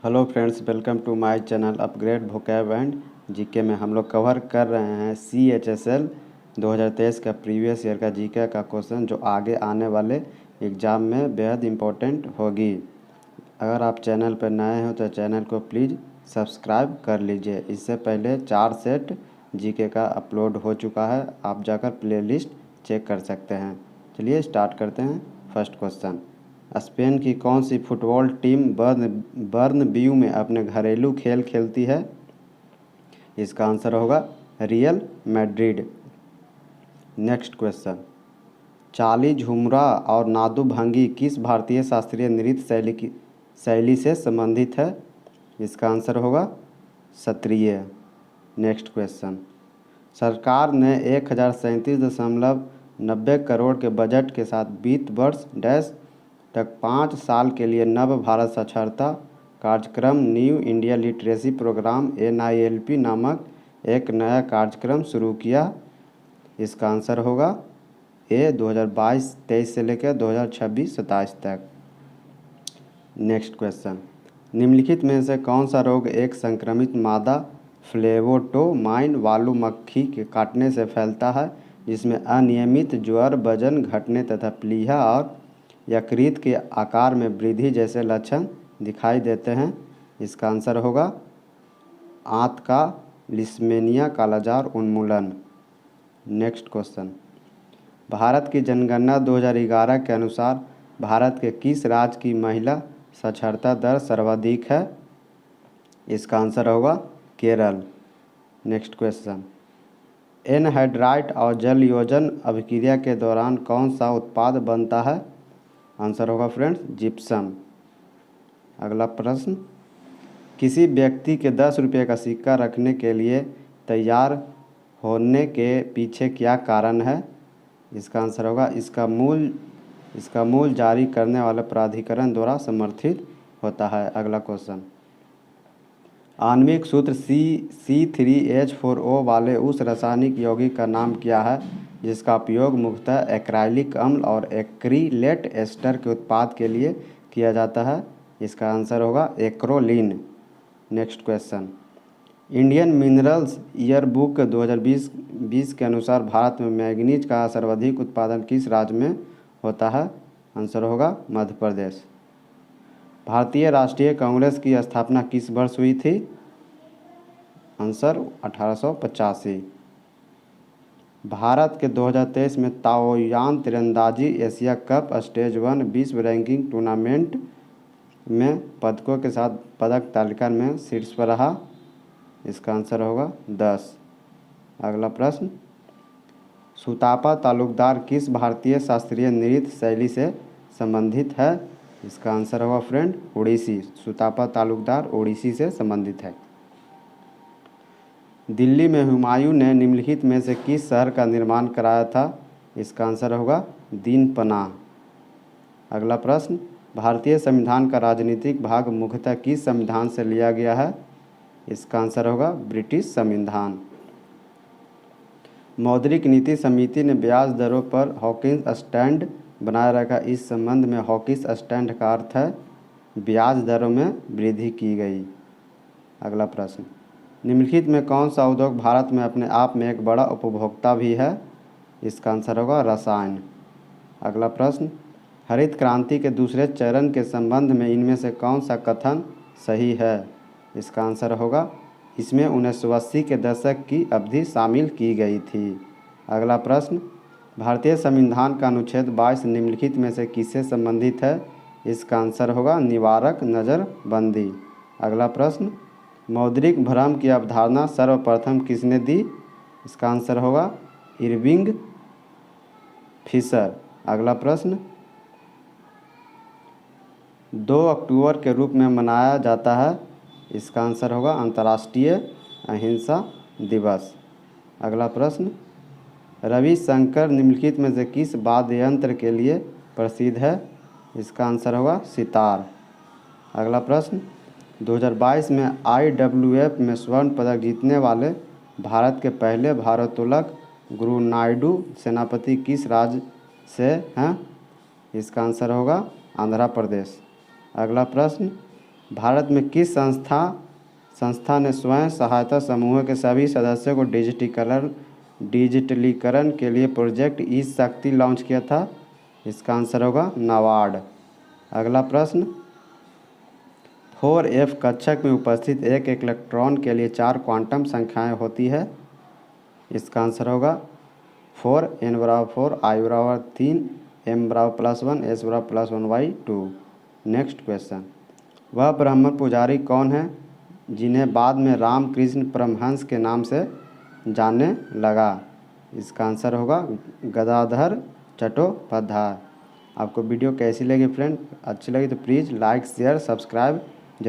Hello friends, welcome to my channel upgrade vocab and GK में हम लोग cover कर रहे हैं CHSL 2023 का प्रीवियस ईयर का जीके का क्वेश्चन जो आगे आने वाले एग्ज़ाम में बेहद इम्पोर्टेंट होगी। अगर आप चैनल पर नए हो तो चैनल को प्लीज़ सब्सक्राइब कर लीजिए। इससे पहले 4 सेट जीके का अपलोड हो चुका है, आप जाकर प्लेलिस्ट चेक कर सकते हैं। चलिए स्टार्ट करते हैं। फर्स्ट क्वेश्चन, स्पेन की कौन सी फुटबॉल टीम बर्नब्यू में अपने घरेलू खेल खेलती है? इसका आंसर होगा रियल मैड्रिड। नेक्स्ट क्वेश्चन, चाली झुमरा और नादू भंगी किस भारतीय शास्त्रीय नृत्य शैली से संबंधित है? इसका आंसर होगा शास्त्रीय। नेक्स्ट क्वेश्चन, सरकार ने 1037.90 करोड़ के बजट के साथ वित्त वर्ष डैश तक 5 साल के लिए नव भारत साक्षरता कार्यक्रम new India literacy program NILP नामक एक नया कार्यक्रम शुरू किया। इसका आंसर होगा ए 2022-23 से लेकर 2026-27 तक। नेक्स्ट क्वेश्चन, निम्नलिखित में से कौन सा रोग एक संक्रमित मादा फ्लेवोटोमाइन वालू मक्खी के काटने से फैलता है, जिसमें अनियमित ज्वर, वजन घटने तथा प्लीहा और यकृत के आकार में वृद्धि जैसे लक्षण दिखाई देते हैं? इसका आंसर होगा आंत का लिस्मेनिया कालाजार उन्मूलन। नेक्स्ट क्वेश्चन, भारत की जनगणना 2011 के अनुसार भारत के किस राज्य की महिला साक्षरता दर सर्वाधिक है? इसका आंसर होगा केरल। नेक्स्ट क्वेश्चन, एनहाइड्राइट और जल योजन अभिक्रिया के दौरान कौन सा उत्पाद बनता है? आंसर होगा फ्रेंड्स जिप्सम। अगला प्रश्न, किसी व्यक्ति के 10 रुपये का सिक्का रखने के लिए तैयार होने के पीछे क्या कारण है? इसका आंसर होगा इसका मूल जारी करने वाले प्राधिकरण द्वारा समर्थित होता है। अगला क्वेश्चन, आणविक सूत्र C3H4O वाले उस रासायनिक यौगिक का नाम क्या है जिसका उपयोग मुख्यतः एक्राइलिक अम्ल और एक्रिलेट एस्टर के उत्पाद के लिए किया जाता है? इसका आंसर होगा acrolein. Next question, Indian minerals year book 2020 के अनुसार भारत में मैंगनीज का सर्वाधिक उत्पादन किस राज्य में होता है? आंसर होगा मध्य प्रदेश। भारतीय राष्ट्रीय कांग्रेस की स्थापना किस वर्ष हुई थी? आंसर 1885। भारत के 2023 में ताओयान तीरंदाजी एशिया कप स्टेज 1 विश्व रैंकिंग टूर्नामेंट में पदकों के साथ पदक तालिका में शीर्ष पर रहा। इसका आंसर होगा 10। अगला प्रश्न, सुतापा तालुकदार किस भारतीय शास्त्रीय नृत्य शैली से संबंधित है? इसका आंसर होगा फ्रेंड ओडिसी। सुतापा तालुकदार ओडिसी से संबंधित है। दिल्ली में हुमायूं ने निम्नलिखित में से किस शहर का निर्माण कराया था? इसका आंसर होगा दीन पनाह। अगला प्रश्न, भारतीय संविधान का राजनीतिक भाग मुख्यतः किस संविधान से लिया गया है? इसका आंसर होगा ब्रिटिश संविधान। मौद्रिक नीति समिति ने ब्याज दरों पर हॉकिंस स्टैंड बनाए रखा। इस संबंध में हॉकिंस स्टैंड का अर्थ है ब्याज दरों में वृद्धि की गई। अगला प्रश्न, निम्नलिखित में कौन सा उद्योग भारत में अपने आप में एक बड़ा उपभोक्ता भी है? इसका आंसर होगा रसायन। अगला प्रश्न, हरित क्रांति के दूसरे चरण के संबंध में इनमें से कौन सा कथन सही है? इसका आंसर होगा इसमें 1980 के दशक की अवधि शामिल की गई थी। अगला प्रश्न, भारतीय संविधान का अनुच्छेद 22 निम्नलिखित में से किससे संबंधित है? इसका आंसर होगा निवारक नज़रबंदी। अगला प्रश्न, मौद्रिक भ्रम की अवधारणा सर्वप्रथम किसने दी? इसका आंसर होगा इरविंग फिशर। अगला प्रश्न, 2 अक्टूबर के रूप में मनाया जाता है? इसका आंसर होगा अंतर्राष्ट्रीय अहिंसा दिवस। अगला प्रश्न, रविशंकर निम्नलिखित में से किस वाद्य यंत्र के लिए प्रसिद्ध है? इसका आंसर होगा सितार। अगला प्रश्न, 2022 में IWF में स्वर्ण पदक जीतने वाले भारत के पहले भारोत्तोलक गुरु नायडू सेनापति किस राज्य से हैं? इसका आंसर होगा आंध्र प्रदेश। अगला प्रश्न, भारत में किस संस्था ने स्वयं सहायता समूह के सभी सदस्यों को डिजिटलीकरण के लिए प्रोजेक्ट ई शक्ति लॉन्च किया था? इसका आंसर होगा नाबार्ड। अगला प्रश्न, 4F कक्षक में उपस्थित एक इलेक्ट्रॉन के लिए 4 क्वांटम संख्याएं होती है? इसका आंसर होगा 4, n बराबर 4, i बराबर 3, m बराबर +1, s बराबर +1/2। नेक्स्ट क्वेश्चन, वह ब्राह्मण पुजारी कौन है जिन्हें बाद में रामकृष्ण परमहंस के नाम से जानने लगा? इसका आंसर होगा गदाधर चट्टोपाध्याय। आपको वीडियो कैसी लगी फ्रेंड? अच्छी लगी तो प्लीज़ लाइक शेयर सब्सक्राइब